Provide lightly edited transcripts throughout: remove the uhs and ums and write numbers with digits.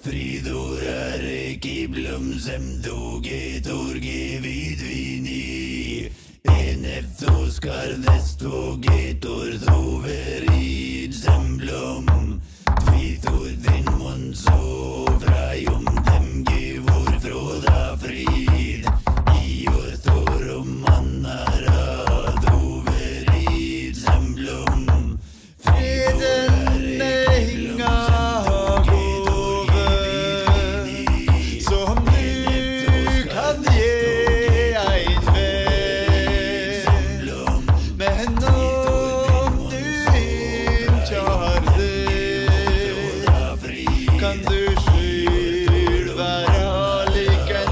Fridorare kiblum sem doge torge vidvini Eneftos carnesto getor troverid semblum Tvitor din monso fraium dem gevor froda frid Ior torum mannara troverid semblum Fridorare kiblum sem doge torge vidvini Som du kan ge ein vän. Men om du inte har det, kan du själv vara lik en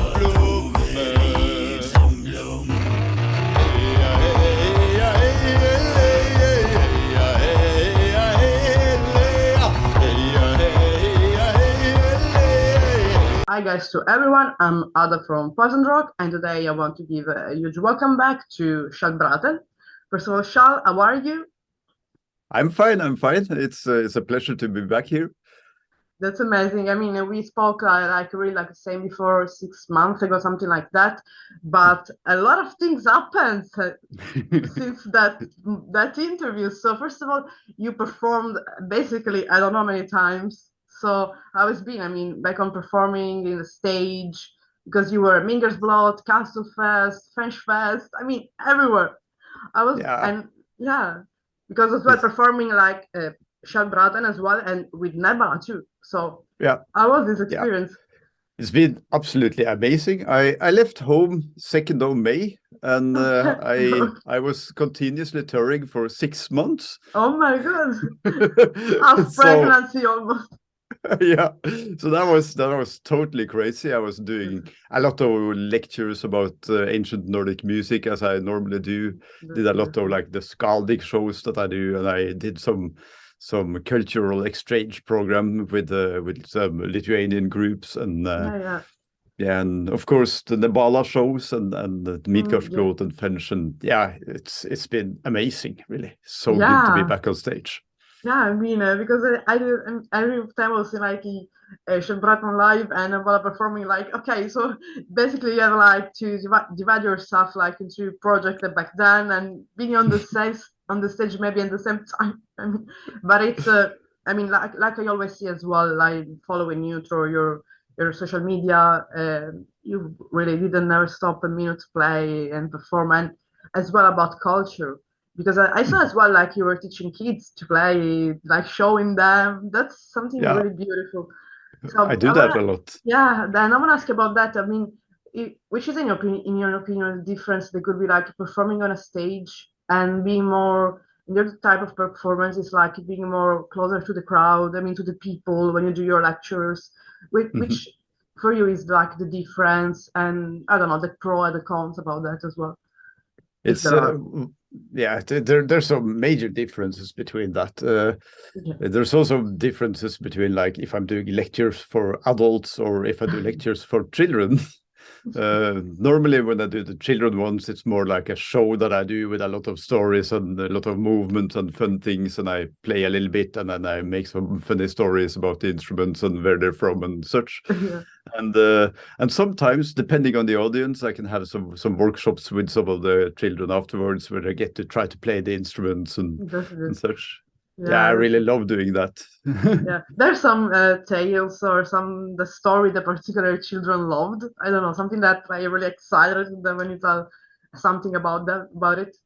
blomme. Heja, heja, heja, heja, heja, heja, heja, heja. Hi guys to everyone, I'm Ada from Poison Rock, and today I want to give a huge welcome back to Kjell Braaten. First of all, Kjell, how are you? I'm fine. It's a pleasure to be back here. That's amazing. I mean, we spoke really like the same before 6 months ago, something like that. But a lot of things happened since that interview. So first of all, you performed basically I don't know how many times. So how it's been? I mean, back on performing in the stage because you were at Mingers Blot, Castle Fest, French Fest. I mean, everywhere. I was Yeah. and yeah, because as well It's- performing like Kjell Braaten as well, and with Nebala too. So Yeah. how was this experience? It's been absolutely amazing. I left home 2nd of May, and I was continuously touring for 6 months. Oh my god, half So pregnancy almost. yeah, so that was totally crazy. I was doing a lot of lectures about ancient Nordic music, as I normally do. Did a lot of like the skaldic shows that I do, and I did some cultural exchange program with some Lithuanian groups, and Yeah. yeah, and of course the Nebala shows and the Midgårdsblot and Fench, and yeah, it's been amazing, really. So good to be Yeah. back on stage. Yeah, I mean, because I do every time I was in like Kjell Braaten live and while performing, like, okay, so basically you have like to divide yourself like into projects back then and being on the stage maybe at the same time. I mean, but it's I mean, like I always see as well, like following you through your social media, you really didn't never stop a minute to play and perform, and as well about culture. Because I saw as well like you were teaching kids to play, like showing them. That's something Yeah. really beautiful. So I do that a lot. yeah, then I want to ask about that. I mean, which is in your opinion, the difference that could be like performing on a stage and being more your type of performance is like being more closer to the crowd. I mean, to the people when you do your lectures. Which for you is like the difference, and I don't know the pro and the cons about that as well. If It's there are. yeah, there's some major differences between that. Yeah. There's also differences between like if I'm doing lectures for adults or if I do lectures for children. Normally when I do the children ones, it's more like a show that I do with a lot of stories and a lot of movement and fun things, and I play a little bit and then I make some funny stories about the instruments and where they're from and such. Yeah. And sometimes, depending on the audience, I can have some workshops with some of the children afterwards where they get to try to play the instruments and such. Yeah, I really love doing that. Yeah, there's some tales or the story that particular children loved. I don't know, something that you're really excited when you tell something about it.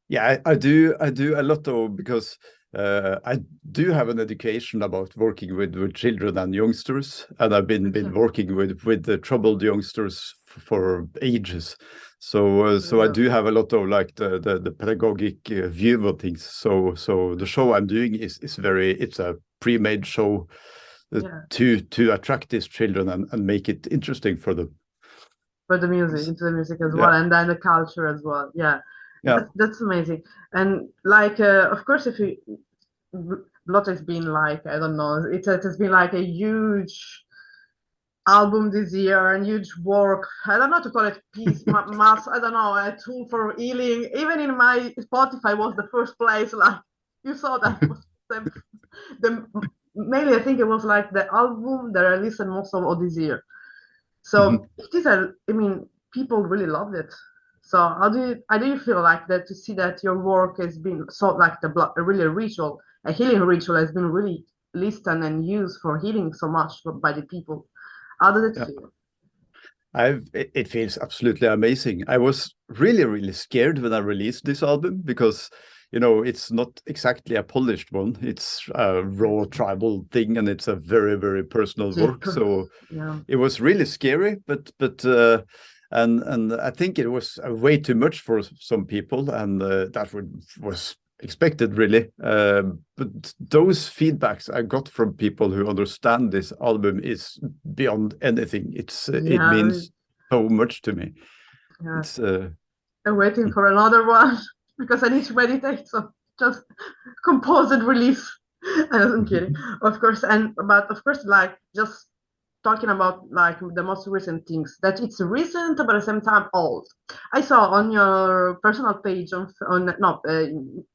Yeah, I do a lot of, because I do have an education about working with children and youngsters, and I've been working with the troubled youngsters for ages. So I do have a lot of like the pedagogic view of things. So the show I'm doing is it's a pre-made show to attract these children and make it interesting for them. For the music, into the music as well, and then the culture as well. Yeah. That's amazing. And like, of course, if you Blot has been like, I don't know, it has been like a huge album this year and huge work. I don't know to call it peace, mass. I don't know, a tool for healing. Even in my Spotify was the first place. Like you saw that was the mainly I think it was like the album that I listened most of this year. So it is I mean, people really loved it. So how do you feel like that to see that your work has been so like a really ritual, a healing ritual has been really listened and used for healing so much by the people? How does it Yeah. feel? It feels absolutely amazing. I was really scared when I released this album because, you know, it's not exactly a polished one. It's a raw tribal thing, and it's a very personal Deep. work. So Yeah. it was really scary, but and I think it was way too much for some people, and was expected really. But those feedbacks I got from people who understand this album is beyond anything. It Yeah. means so much to me. Yeah. It's I'm waiting for another one because I need to meditate. So just compose and release. I'm kidding, of course. But of course, like just talking about like the most recent things that it's recent but at the same time old. I saw on your personal page on no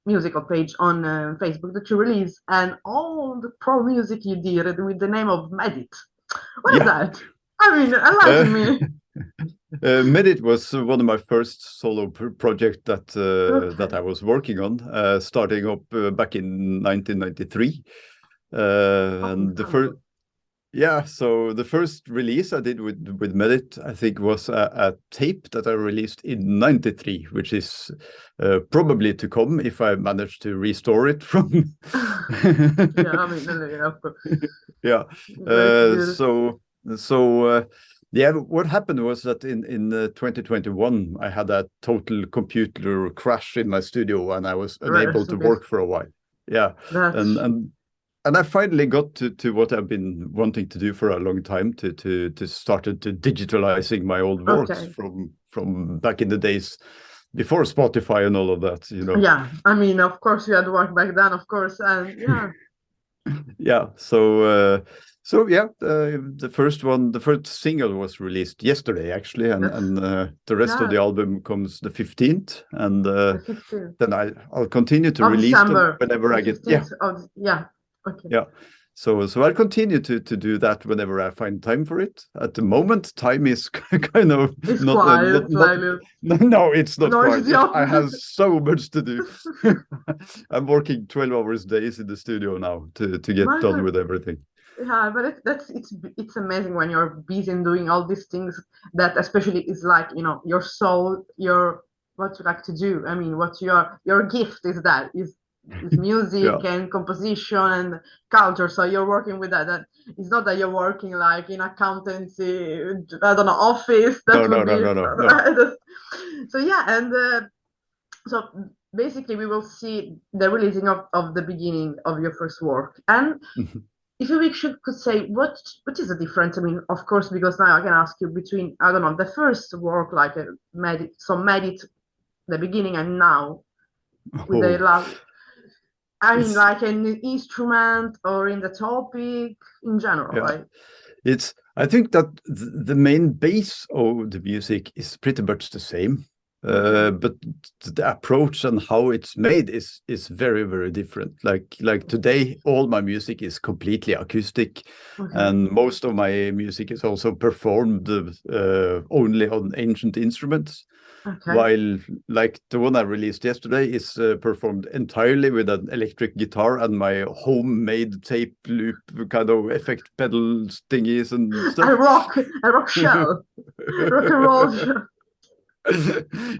musical page on Facebook that you released an old pro music you did with the name of Medit. What is yeah. that? I mean, enlighten me. Medit was one of my first solo project that Okay. I was working on, starting up back in 1993. Fucking And the time first, ago. yeah, so the first release I did with Medit, I think, was a tape that I released in '93, which is probably to come if I manage to restore it from. Yeah, I mean, yeah, of course. Yeah. Great, good. So yeah, what happened was that in 2021 I had a total computer crash in my studio and I was unable Rest to in peace. work for a while. Yeah, and That's and and I finally got to what I've been wanting to do for a long time to started to digitalizing my old works okay. from back in the days before Spotify and all of that, you know. Yeah, I mean, of course, you had work back then, of course, and yeah, Yeah, so yeah, the first single was released yesterday actually, that's and the rest of yeah, the album comes the 15th, and the 15th then I'll continue to of release them December, whenever the I get. Yeah, 15th of yeah, okay. yeah. So I'll continue to do that whenever I find time for it. At the moment, time is kind of It's not quiet, not like no, it's not no, it's quite. the I have opposite. so much to do. I'm working 12 hours days in the studio now to get My done God. with everything. Yeah, but it's amazing when you're busy and doing all these things that especially is like your soul, your what you like to do. I mean, what your gift is that is Yeah. music and composition and culture. So you're working with that. That it's not that you're working like in accountancy, I don't know, office. That No, would no, no, be no, no, no. so yeah, and so basically we will see the releasing of the beginning of your first work and if we could say what is the difference? I mean, of course, because now I can ask you between I don't know the first work like a medit the beginning and now with the Oh, last. I mean, it's like an instrument or in the topic in general, yeah. right? It's I think that the main base of the music is pretty much the same. Okay, But the approach and how it's made is very different. Like today, all my music is completely acoustic, okay, and most of my music is also performed only on ancient instruments. okay. While like the one I released yesterday is performed entirely with an electric guitar and my homemade tape loop kind of effect pedal thingies and A stuff. rock shell, rock and roll shell.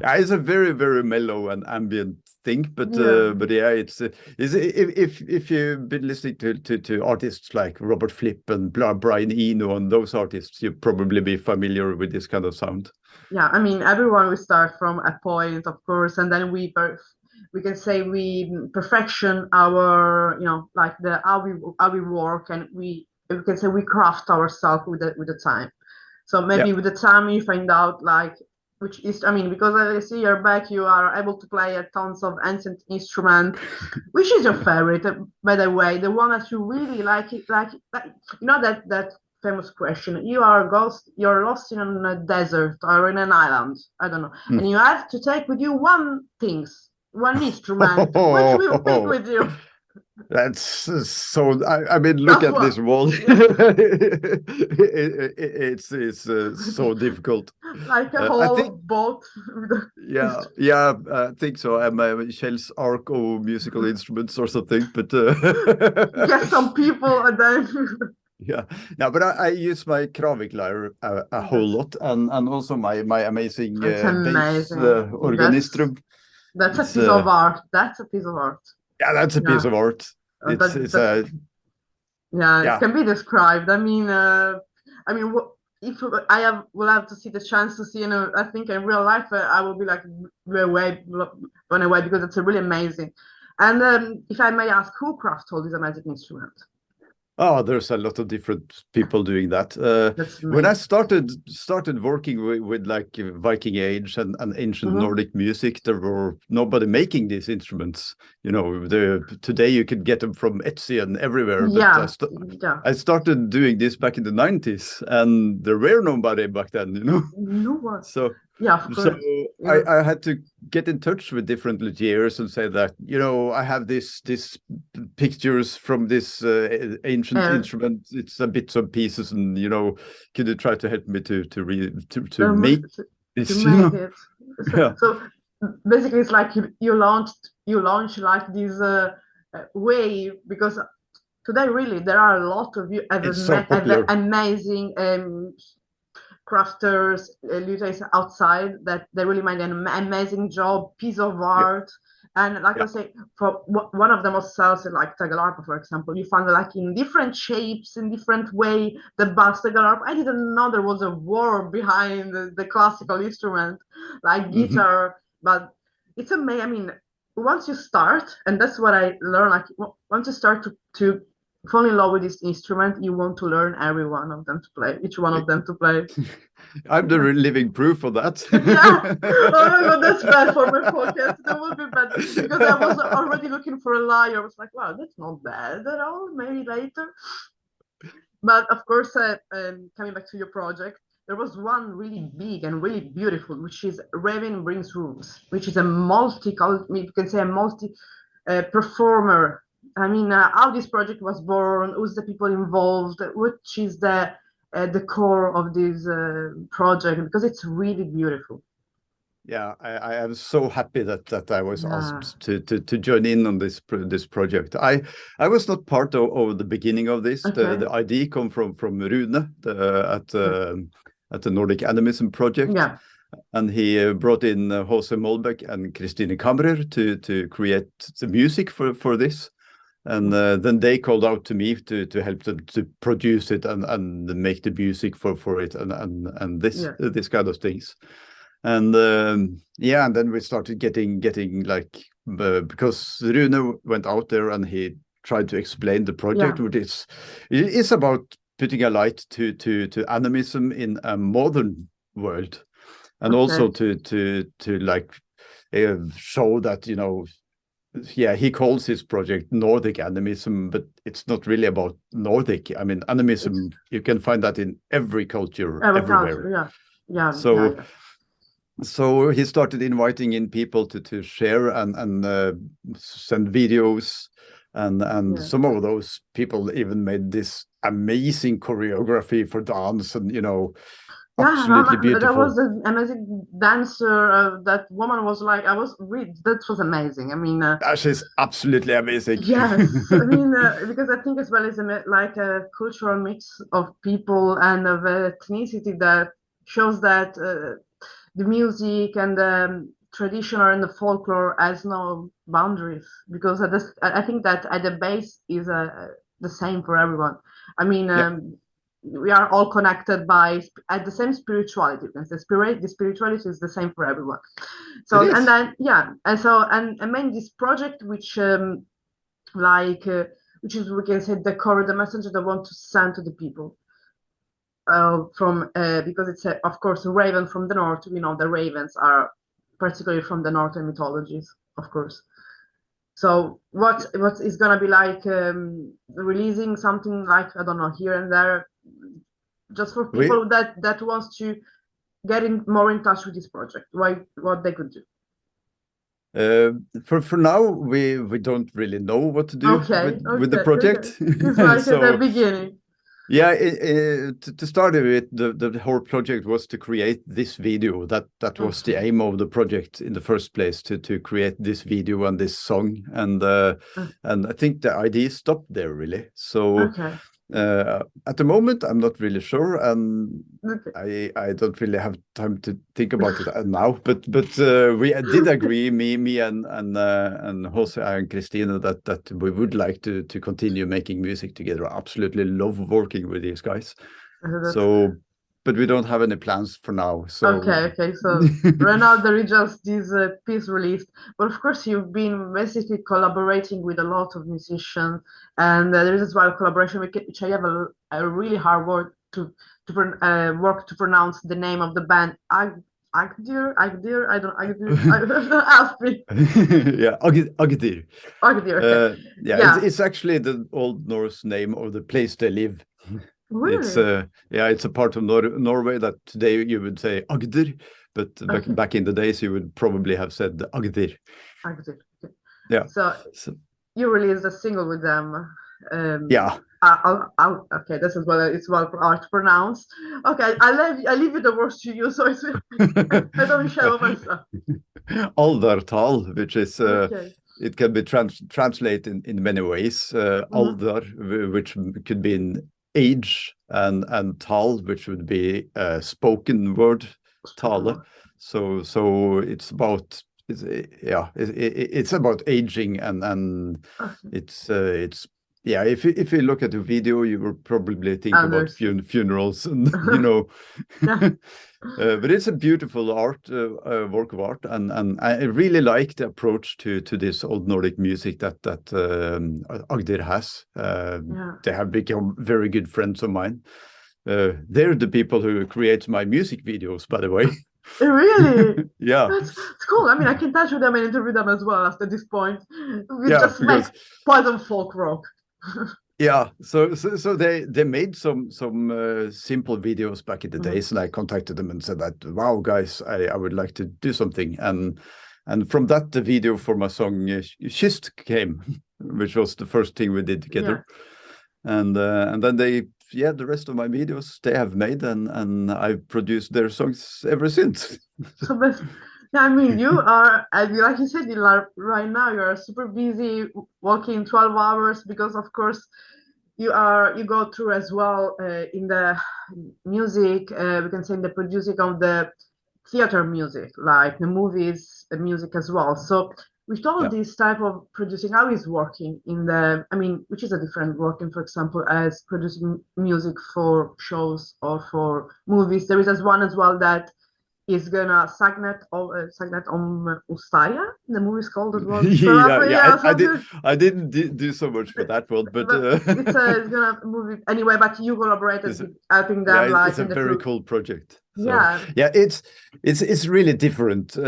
Yeah, it's a very mellow and ambient thing, Yeah. but yeah, is if you've been listening to artists like Robert Fripp and Brian Eno and those artists, you'll probably be familiar with this kind of sound. Yeah, I mean, everyone will start from a point, of course, and then we can say we perfection our, like the how we work, and we can say we craft ourselves with the time. So Yeah. maybe with the time you find out like which is, I mean, because I see your back, you are able to play a tons of ancient instrument. Which is your favorite, by the way, the one that you really like it, like that famous question. You're lost in a desert or in an island, I don't know, and you have to take with you one instrument. Which will you pick with you? That's so. I mean, look That's at this what. wall. Yeah. It's so difficult. Like a I whole think, boat with a yeah, I think so. I'm Kjell's arc of musical instruments or something, but get some people and then yeah, no, but I use my Kravik lyre a whole that's lot, and also my amazing it's bass amazing. organistrum. That's a It's piece of art. That's a piece of art. yeah, that's a piece Yeah. of art. It's That a yeah, it yeah. can be described. I mean, if I will have to see the chance to see, I think in real life, I will be like blown away because it's a really amazing. And if I may ask, who crafts all these amazing instruments? Oh, there's a lot of different people doing that. That's When I amazing. started working with like Viking Age and ancient Hmm. Nordic music, there were nobody making these instruments. You know, today you could get them from Etsy and everywhere. But Yeah, yeah. I started doing this back in the 90s, and there were nobody back then. You know, No one. so Yeah, of so course. Yeah, I had to get in touch with different luthiers and say that, you know, I have this pictures from this ancient uh, instrument. It's a bits and pieces, and you know, could you try to help me to make to this? You make know, it. yeah, So basically, it's like you launch like this way because today really there are a lot of you it's so popular. amazing crafters, luthiers outside that they really made an amazing job, piece of Yeah, art. And like I yeah. say, for one of the most sells like Tagalapa, for example, you find like in different shapes, in different way, the bass Tagalapa. I didn't know there was a war behind the classical instrument, like Hmm. guitar, but it's amazing. I mean, once you start, and that's what I learned, like once you start to fall in love with this instrument, you want to learn every one of them to play, each one of them to play. I'm the living proof of that. Yeah. Oh my god, that's bad for my pocket. That would be bad because I was already looking for a lie. I was like, wow, that's not bad at all. Maybe later. But of course, coming back to your project, there was one really big and really beautiful, which is Raven Brings Rooms, which is a you can say a multi performer. I mean, how this project was born, who's the people involved, which is the core of this project, because it's really beautiful. Yeah, I am so happy that I was Yeah. asked to join in on this project. I was not part of the beginning of this. Okay. The idea come from Rune Yeah. at the Nordic Animism Project, Yeah. and he brought in Jose Molbeck and Christine Kamrer to create the music for this. And then they called out to me to help them to produce it and make the music for it and Yeah. this kind of things. And yeah, and then we started getting like because Rune went out there and he tried to explain the project, Yeah. which is about putting a light to animism in a modern world, and also Okay. to like show that, you know, yeah, he calls his project Nordic animism, but it's not really about Nordic. I mean, It's animism, you can find that in every culture agriculture. everywhere. Yeah. Yeah. Yeah. So Yeah. so he started inviting in people to share and send videos, and Yeah. some of those people even made this amazing choreography for dance, and you know, Yeah, absolutely there beautiful. was an amazing dancer. That woman was like, I was read. That was amazing. I mean, She's absolutely amazing. yes. I mean, because I think as well is like a cultural mix of people and of ethnicity that shows that the music and the traditional and the folklore has no boundaries. Because I think that at the base is the same for everyone. I mean, Yeah, we are all connected by at the same spirituality. The spirituality is the same for everyone. it So and is. then yeah, and so and I mean this project which like which is we can say the core, the message that I want to send to the people. From because it's of course a raven from the north. We know the ravens are particularly from the northern mythologies, of course. So what is gonna be like releasing something like I don't know here and there, just for We people that wants to get in more in touch with this project, what they could do. For now, we don't really know what to do Okay, with the okay, project. okay. It's like at the So beginning. yeah, to start with, the whole project was to create this video. That was the Okay, aim of the project in the first place, to create this video and this song. And I think the idea stopped there really. So okay, at the moment, I'm not really sure, and okay. I don't really have time to think about it now. But we did agree, me and Jose and Christina, that we would like to continue making music together. I absolutely love working with these guys. That's So, but we don't have any plans for now. So okay, okay. So right now there is just this piece released, but of course you've been basically collaborating with a lot of musicians, and there is as well collaboration which I have a really hard work work to pronounce the name of the band. Agdir, I don't Agdir. Ask me. yeah, Agdir. Agdir. Okay. Yeah, Yeah. it's actually the Old Norse name of the place they live. It's Really? yeah, it's a part of Norway that today you would say Agder, but Okay. back in the days you would probably have said Agder. Agdir. Okay. Yeah. So So, you released a single with them. yeah. Okay, this is well. It's well hard to pronounce. Okay, I leave it the words to you, so it's I don't show myself. Aldartal, which is Okay. it can be translated in many ways. Aldar, which could be in age, and tal, which would be spoken word, tale. So it's about it's about aging, and Okay. it's yeah. If you look at the video, you will probably think about Understood. funerals, and you know. Yeah. But it's a beautiful art, work of art, and I really like the approach to this old Nordic music that Agder has. Yeah. They have become very good friends of mine. They're the people who create my music videos, by the way. Really? Yeah, It's cool. I mean, I can touch with them and interview them as well after this point. We yeah, just make because poison folk rock. yeah, so they made some simple videos back in the days, and I contacted them and said that, wow, guys, I would like to do something, and from that the video for my song Kyst came, which was the first thing we did together, and then the rest of my videos they have made, and I've produced their songs ever since. So, but yeah, I mean, you are, like you said, you are right now. You are super busy, working 12 hours because, of course, you go through as well in the music. We can say in the producing of the theater music, like the movies, the music as well. So with all Yeah. this type of producing, how is working in the, I mean, which is a different working, for example, as producing music for shows or for movies. There is as one as well that is gonna Sagnet om Ustaya. The movie is called as well. Yeah. Something. I didn't do so much for that one, but But it's gonna movie anyway. But you collaborated it's with helping yeah, them like it's a in the very crew. cool project. So Yeah, yeah, it's really different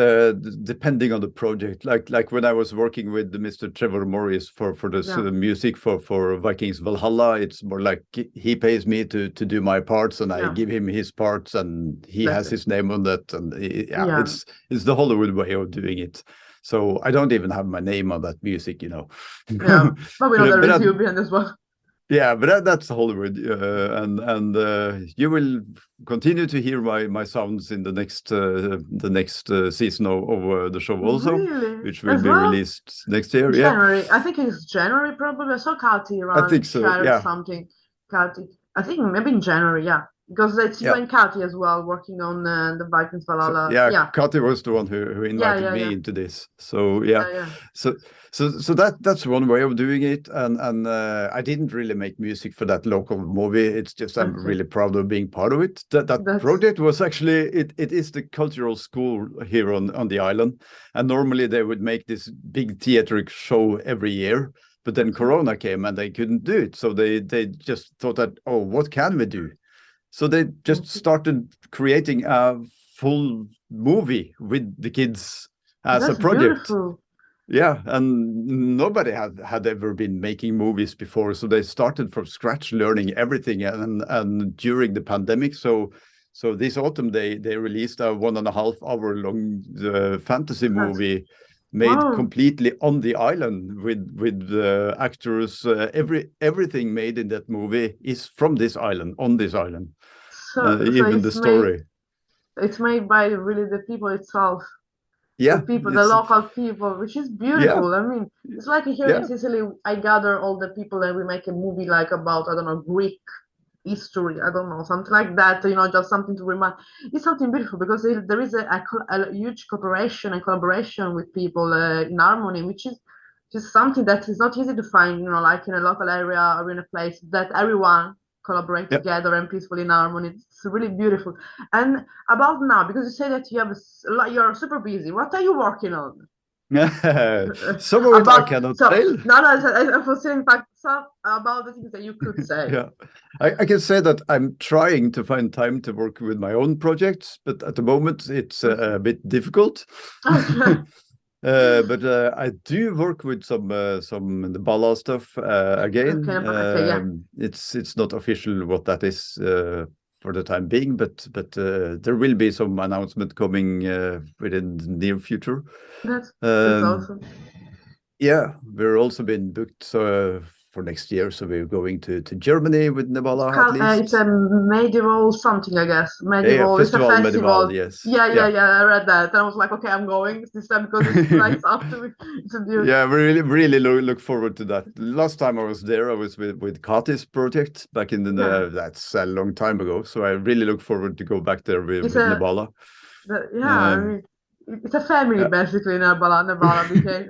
depending on the project. Like when I was working with Mr. Trevor Morris for the yeah, music for Vikings Valhalla, it's more like he pays me to do my parts, and I yeah. give him his parts, and he That's has it. his name on that, and yeah, Yeah, it's the Hollywood way of doing it. So I don't even have my name on that music, you know. yeah. But we know there is But you behind as well. yeah, but that's Hollywood, and you will continue to hear my sounds in the next season of the show also, Really, which will as be well. released next year. Yeah, January. I think it's January probably. I saw Kati I think around so. shared Yeah, something. Kati. I think maybe in January. Yeah, because it's you yeah. and Kati as well working on the Vikings So Valhalla. yeah, Yeah, Kati was the one who yeah, invited yeah, me yeah, into this. So yeah, yeah, yeah. so that's one way of doing it, and I didn't really make music for that local movie. It's just I'm Okay, really proud of being part of it. That that's project was actually it is the cultural school here on the island, and normally they would make this big theater show every year, but then okay. Corona came and they couldn't do it, so they just thought that, oh, what can we do? So they just Okay. started creating a full movie with the kids as a That's project. beautiful. Yeah, and nobody had ever been making movies before, so they started from scratch, learning everything. And during the pandemic, so this autumn they released a 1.5 hour long fantasy movie made Wow. completely on the island with actors. Everything made in that movie is from this island, on this island. So Even the story. it's made by really the people itself. Yeah, The people, the it's local people, which is beautiful. I mean, it's like here in yeah. Sicily, I gather all the people and we make a movie like about, I don't know, Greek history, I don't know, something like that, just something to remind. It's something beautiful because there is a huge cooperation and collaboration with people in harmony, which is just something that is not easy to find, like in a local area or in a place that everyone collaborate Yeah. together and peacefully in harmony. It's really beautiful. And about now, because you say that you're super busy, what are you working on? Some of it I cannot tell. No, I was saying fact some about the things that you could say. Yeah, I can say that I'm trying to find time to work with my own projects, but at the moment it's a bit difficult. Okay. But I do work with some Nebala stuff again. Okay, yeah. It's not official what that is for the time being, but there will be some announcement coming within the near future. That's Um, awesome. Yeah, we're also been booked for next year, so we're going to Germany with Nebala at It's least. a medieval something, I guess. Yeah, Medieval. It's a festival, festival. medieval, yes. Yeah. I read that. And I was like, okay, I'm going this time because it's like up to me. It's a beautiful. Yeah, we really look forward to that. Last time I was there, I was with Kati's project back in the that's a long time ago. So I really look forward to go back there with Nebala. I mean, it's a family basically. Nebala became.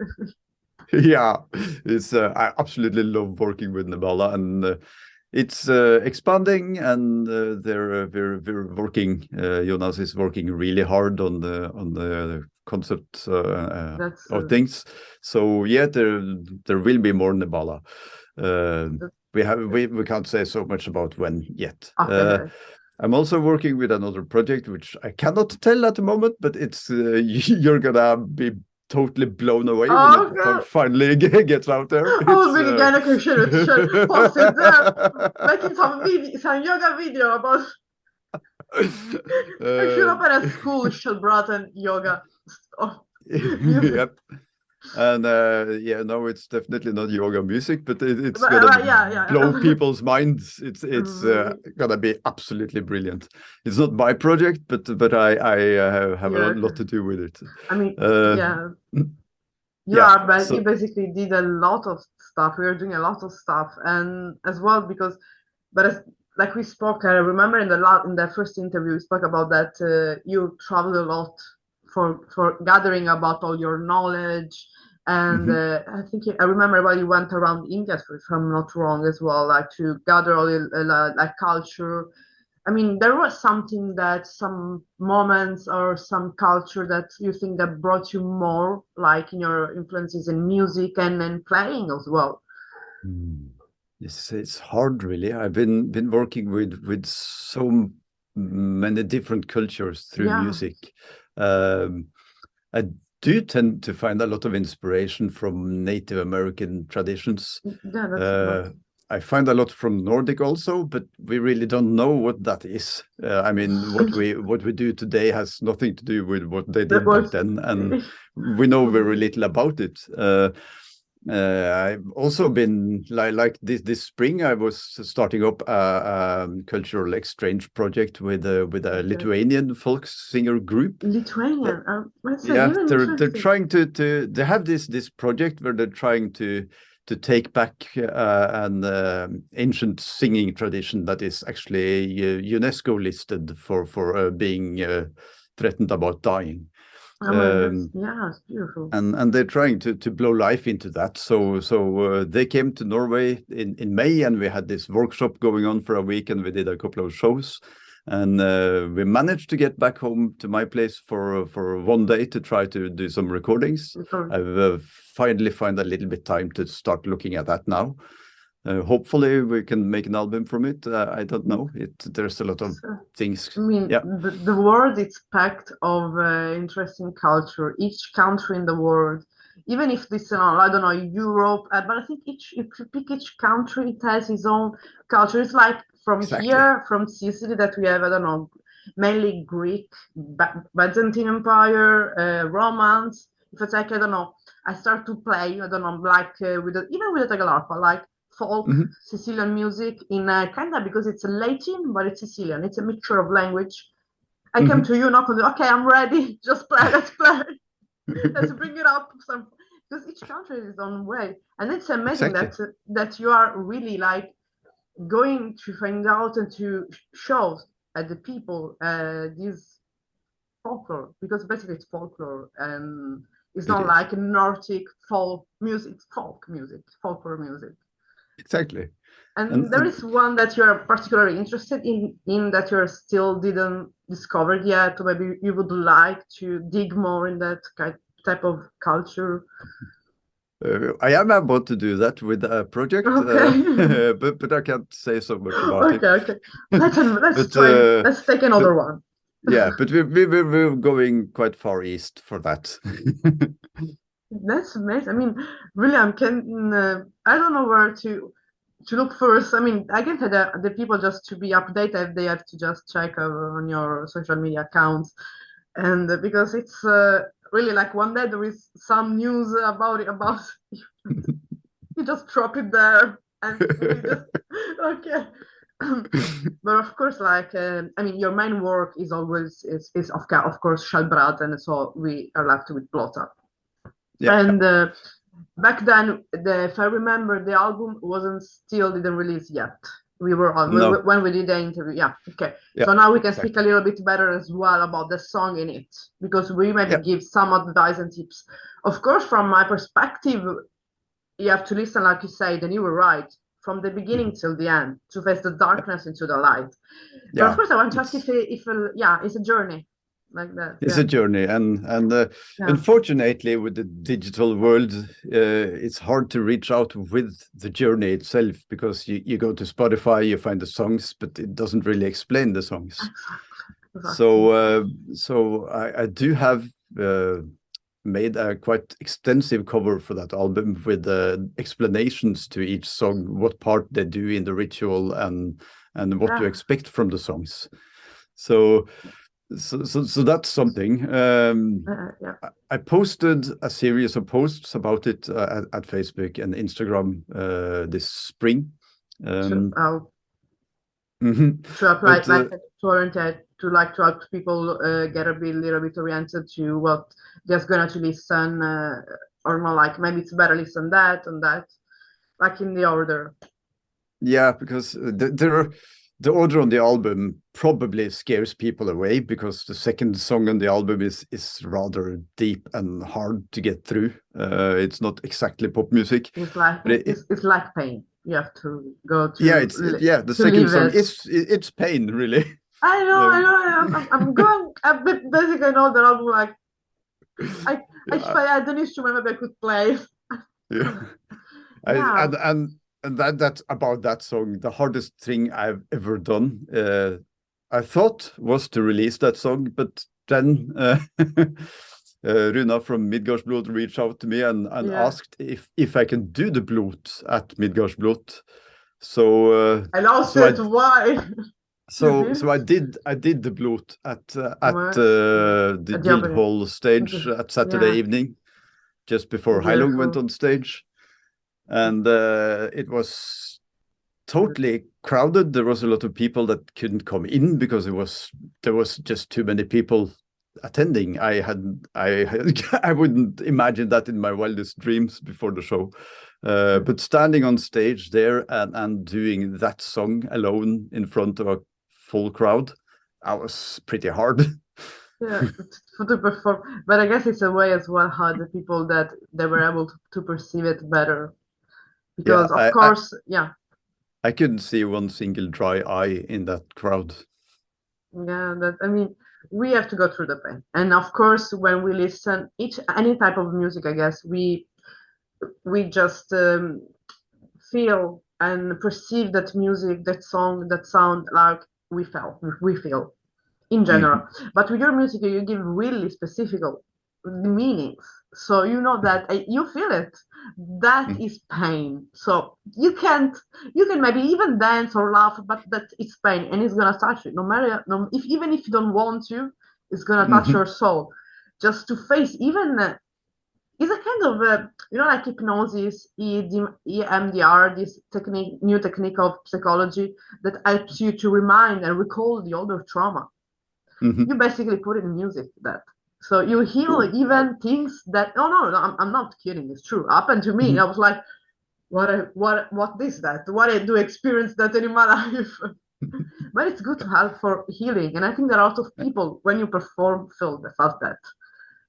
Yeah, it's I absolutely love working with Nebala, and it's expanding, and we're working. Jonas is working really hard on the concept of things. So yeah, there will be more Nebala. We can't say so much about when yet. Okay. I'm also working with another project which I cannot tell at the moment, but it's you're gonna be totally blown away when it finally gets out there. Oh, really? Okay, sure. Post it there. Making some yoga video about. I should open a school, Kjell Braaten yoga. Yep. And no, it's definitely not yoga music, but it's gonna blow people's minds. It's gonna be absolutely brilliant. It's not my project, but I have a lot to do with it. I mean, so, you basically did a lot of stuff. We were doing a lot of stuff, and as well because, like we spoke, I remember in the first interview we spoke about that you traveled a lot for gathering about all your knowledge. And I think I remember while you went around India, if I'm not wrong, as well, like to gather all the like culture. I mean, there was some moments or some culture that you think that brought you more, like in your influences in music and in playing as well. It's hard, really. I've been working with so many different cultures through music. I do tend to find a lot of inspiration from Native American traditions. I find a lot from Nordic also, but we really don't know what that is. I mean, what we do today has nothing to do with what they did back then, and we know very little about it. I've also been like this spring. I was starting up a cultural exchange project with a Lithuanian folk singer group. Lithuanian, they're trying to they have this project where they're trying to take back an ancient singing tradition that is actually UNESCO listed for being threatened about dying. It's beautiful. And they're trying to blow life into that. So they came to Norway in May, and we had this workshop going on for a week, and we did a couple of shows. And we managed to get back home to my place for one day to try to do some recordings. I've finally found a little bit time to start looking at that now. Hopefully we can make an album from it. I don't know. There's a lot of things. I mean, the world is packed of interesting culture. Each country in the world, even if this, I don't know, Europe, but I think if you pick each country, it has its own culture. It's like here, from Sicily, that we have, I don't know, mainly Greek, Byzantine Empire, Romance. if it's like, I don't know, I start to play, I don't know, like even with the tagalarpa, like folk Sicilian music in kind of, because it's Latin but it's Sicilian, it's a mixture of language. I came to you, not on the, okay, I'm ready, just play, let's play. Let's bring it up some, because each country is its own way, and it's amazing that you are really like going to find out and to show at the people this folklore, because basically it's folklore, and it's not like Nordic folk music, folklore music. Exactly. And there is one that you're particularly interested in that you're still didn't discover yet, or maybe you would like to dig more in that type of culture. I am about to do that with a project, but I can't say so much about it. Okay. Let's take another one. Yeah, but we're going quite far east for that. That's amazing. I mean, really, I don't know where to look first. I mean, I can tell the people just to be updated, they have to just check on your social media accounts, and because it's really like one day there is some news about you just drop it there and we just okay. But of course, like I mean, your main work is always is of course Kjell Braaten, and so we are left with blot. Yeah. And back then, if I remember, the album didn't release yet. We were on when we did the interview. Yeah, okay. Yeah, so now we can speak a little bit better as well about the song in it, because we maybe give some advice and tips. Of course, from my perspective, you have to listen, like you said, and you were right, from the beginning till the end, to face the darkness into the light. Yeah, but of course, I want to ask if it's a journey. Like that. It's a journey, and unfortunately, with the digital world, it's hard to reach out with the journey itself, because you go to Spotify, you find the songs, but it doesn't really explain the songs. Exactly. So I do have made a quite extensive cover for that album with explanations to each song, what part they do in the ritual, and what to expect from the songs. So that's something. I posted a series of posts about it at Facebook and Instagram this spring. To apply, to help people get a little bit oriented to what they're gonna to listen, or not, like maybe it's better listen that and that, like in the order. Yeah, because the order on the album probably scares people away, because the second song on the album is rather deep and hard to get through. It's not exactly pop music. It's like it's like pain. You have to go to. Yeah, the second song it's pain, really. I know. I'm going a bit basically. I know that album, like I had an instrument maybe I could play. Yeah. And that's about that song. The hardest thing I've ever done, I thought, was to release that song, but then Runa from Midgardsblot reached out to me and asked if I can do the blot at Midgardsblot. So I lost it. Why? So I did the blot at the Guildhall stage at Saturday evening, just before Heilung went on stage. And it was totally crowded. There was a lot of people that couldn't come in because there was just too many people attending. I wouldn't imagine that in my wildest dreams before the show. But standing on stage there and doing that song alone in front of a full crowd, that was pretty hard. Yeah, to perform. But I guess it's a way as well how the people that they were able to perceive it better. Because of course, I couldn't see one single dry eye in that crowd. Yeah, I mean, we have to go through the pain, and of course, when we listen any type of music, I guess we just feel and perceive that music, that song, that sound, like we feel in general. But with your music, you give really specific meanings, so you know that you feel it. That is pain. So you can maybe even dance or laugh, but that it's pain, and it's gonna touch you. No matter even if you don't want to, it's gonna touch your soul. Just to face even it's a kind of like hypnosis, EMDR, this new technique of psychology that helps you to remind and recall the older trauma. Mhm. You basically put it in music that. So you heal even things that no, I'm not kidding, it's true. Happened to me. Mhm. I was like, what is that? What I do experience that in my life? But it's good to have for healing. And I think that a lot of people when you perform feel that.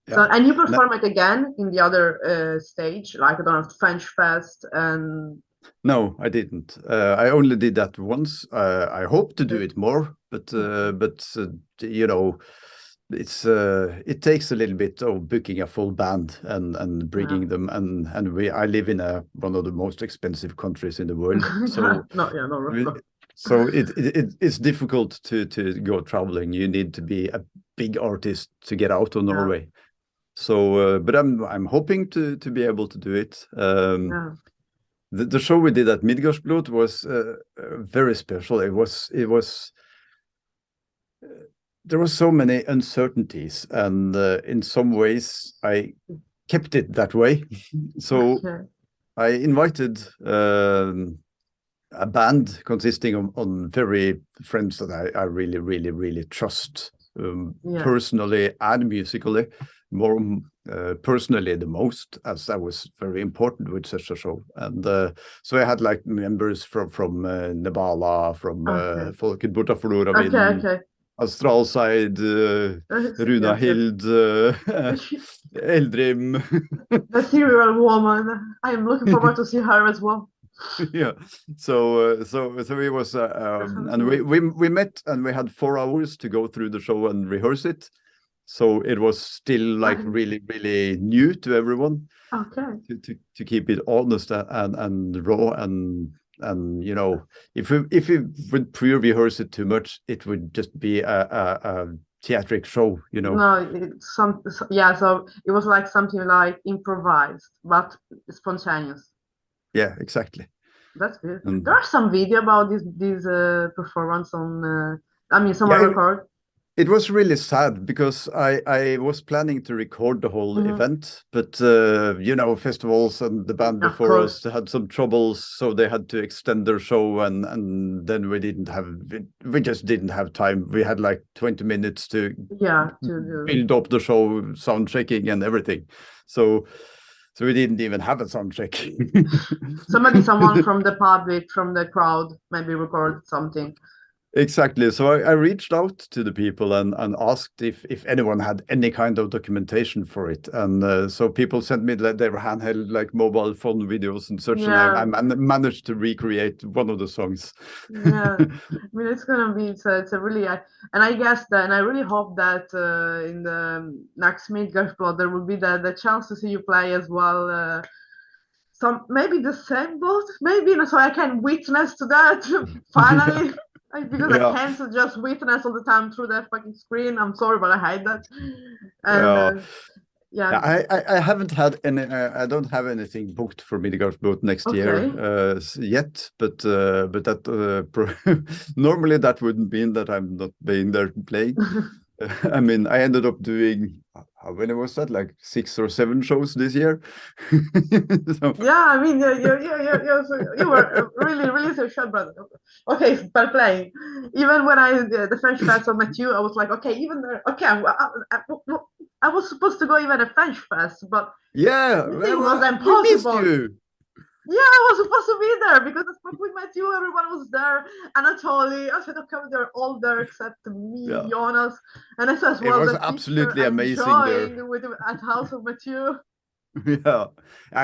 So Yeah. and you No, perform it again in the other stage, like I don't know, French Fest and no, I didn't. I only did that once. I hope to do okay. it more, but Okay. you know, it takes a little bit of booking a full band and Yeah. bringing them, and I live in one of the most expensive countries in the world, so No, yeah, no, of we- course. so it's difficult to go traveling. You need to be a big artist to get out of Yeah, Norway. So, but I'm hoping to be able to do it. yeah, The show we did at Midgårdsblot was very special. It was there were so many uncertainties, and in some ways I kept it that way. So okay, I invited a band consisting of on very friends that I really, really, really trust yeah, personally and musically. More personally the most, as that was very important with such a show. And so I had like members from Nebala, from okay, Folket Bortaforlora okay, Vind, okay. Astralside, Runa Yes, yes. Hild, Eldrim. The serial woman. I am looking forward to see her as well. Yeah, so it was That sounds and we, good. we we met and we had 4 hours to go through the show and rehearse it, so it was still like really, really new to everyone, Okay. to keep it honest and raw, and you know, if we would pre-rehearse it too much, it would just be a theatric show, you know. No, it's yeah, so it was like something like improvised, but spontaneous. Yeah, exactly. That's good. There And are some video about this performance on I mean someone yeah, record. it was really sad because I was planning to record the whole Hmm. event, but you know, festivals and the band Of before course. us had some troubles, so they had to extend their show, and then we just didn't have time. We had like 20 minutes to Yeah, to do. build up the show, sound checking and everything. So we didn't even have a sound check. So maybe someone from the public, from the crowd, maybe record something. Exactly. So I reached out to the people and asked if anyone had any kind of documentation for it. And so people sent me their handheld like mobile phone videos and such, and I Yeah, managed to recreate one of the songs. yeah. I mean, it's gonna be it's a really and I guess that and I really hope that in the next Midgårdsblad there will be the chance to see you play as well. Some maybe the same boat, maybe so I can witness to that Yeah. finally. Because I Yeah. can't just witness all the time through that fucking screen. I'm sorry, but I hate that. And Yeah. yeah, Yeah, I haven't had any. I don't have anything booked for Midgårdsblot next year okay. yet, but that normally that wouldn't mean that I'm not being there playing. I mean, I ended up doing how many was that? Like 6 or 7 shows this year. So, Yeah, I mean, you were really, really so short, brother. Okay, but playing. Even when the French Fest I met you, I was like, okay, even there, okay, I was supposed to go even a French Fest, but yeah, the thing was we missed impossible. you. Yeah, I was supposed to be there because I spoke with Matthew, everyone was there, Anatoly. I said, okay, they're all there except me, Yeah, Jonas, and I said as it well was the sister absolutely amazing there. enjoying with at house of Matthew. Yeah,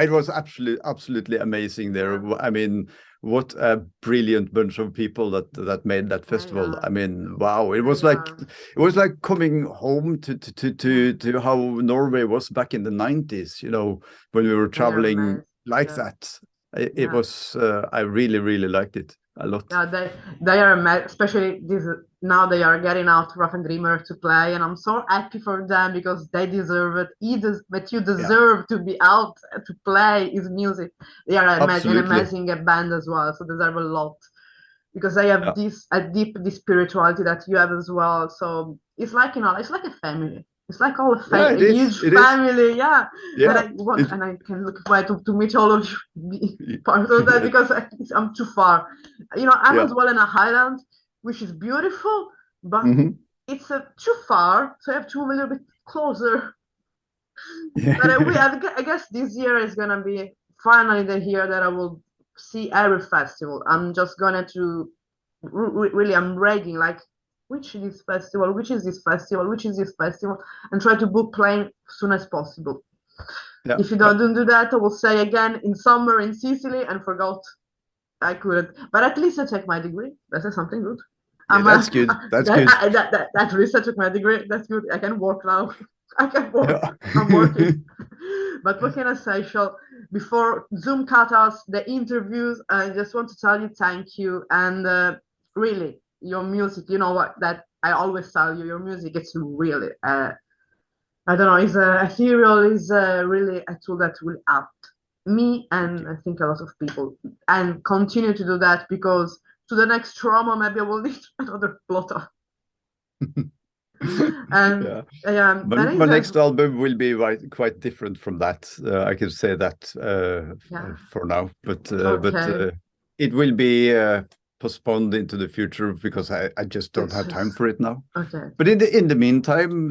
it was absolutely amazing there. Yeah, I mean, what a brilliant bunch of people that made that they festival. I are. mean, wow, They are. it was like coming home Yeah, to how Norway was back in the 90s, you know, when we were they are traveling amazing. like Yeah, that. It yeah. was I really, really liked it a lot. Yeah, they are especially this now they are getting out Rough and Dreamer to play, and I'm so happy for them because they deserve it. But you Yeah, deserve to be out to play his music. They are an absolutely. amazing band as well, so deserve a lot because they have Yeah. this a deep this spirituality that you have as well. So it's like it's like a family. It's like all Yeah, a it is. huge It is. family, yeah. Yeah. And I can look forward to meet all of you, be part of that, because I'm too far. I'm Yeah. as well in a highland, which is beautiful, but Mhm. it's too far, so I have to move a little bit closer. Yeah. But I guess this year is gonna be finally the year that I will see every festival. I'm just gonna to really, I'm ragging like, which is this festival, which is this festival, which is this festival, and try to book plane as soon as possible. Yeah. If you don't do that, I will say again in summer in Sicily and forgot I couldn't. But at least I take my degree. That is something good. Yeah, that's good. That's good. At least I took my degree. That's good. I can work now. I can work. Yeah. I'm working. But what can I say, Kjell? Before Zoom cut us the interviews, I just want to tell you thank you. And really, your music, you know what, that I always tell you, your music, it's really, I don't know, it's ethereal, is really a tool that will help me and I think a lot of people. And continue to do that, because to the next trauma, maybe I will need another plotter. And Yeah. and My next album will be quite different from that. I can say that for now, but Okay. it will be postponed into the future because I just don't have time for it now. Okay. But in the meantime,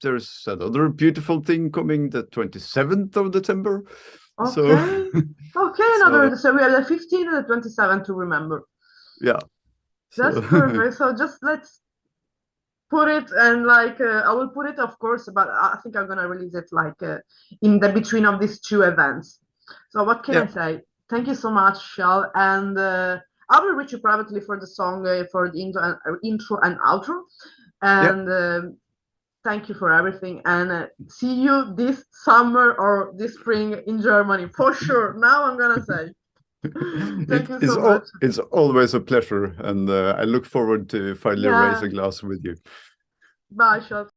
there's another beautiful thing coming the 27th of December. Okay. So Okay, so we have the 15th and the 27th to remember. Yeah. That's perfect. So just let's put it, and I will put it, of course, but I think I'm gonna release it in the between of these two events. So what can I say? Thank you so much, Kjell, and I will reach you privately for the song, for the intro and outro, and thank you for everything, and see you this summer or this spring in Germany for sure. Now I'm gonna say. Thank you so much. It's always a pleasure, and I look forward to finally raise a glass with you. Bye, Kjell.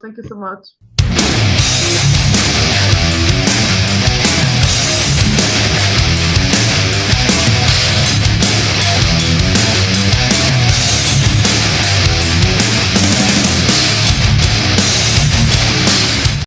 Thank you so much.